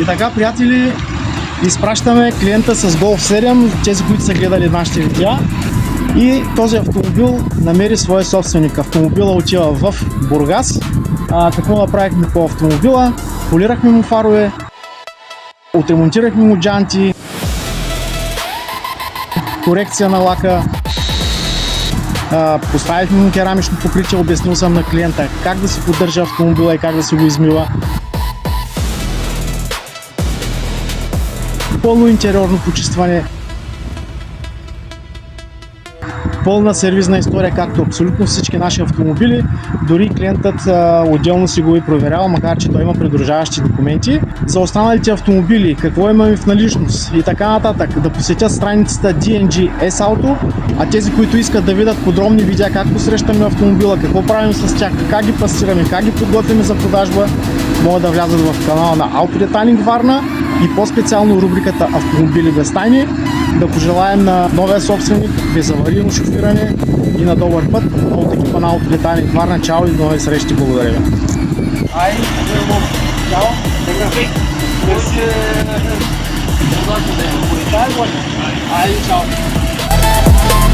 така, приятели, изпращаме клиента с Golf 7, тези, които са гледали нашите видеа. И този автомобил намери своя собственик. Автомобила отива в Бургас. Какво направихме по автомобила? Полирахме му фарове, отремонтирахме му джанти, корекция на лака, поставихме му керамично покритие, обяснил съм на клиента как да си поддържа автомобила и как да си го измива. Пълно интериорно почистване, пълна сервизна история, както абсолютно всички наши автомобили. Дори клиентът отделно си го и проверява, макар че той има придружаващи документи. За останалите автомобили, какво имаме в наличност и така нататък, да посетят страницата DNG S-Auto, а тези, които искат да видят подробни видеа как посрещаме автомобила, какво правим с тях, как ги пасираме, как ги подготвяме за продажба, могат да влязат в канала на Autodetailing Варна и по-специално рубриката Автомобили без тайни. Да пожелаем на новия собственик безаварийно шофиране и на добър път. От екипа на Autodetailing Варна, чао и до нови срещи, благодаря ви. Чао. Чао.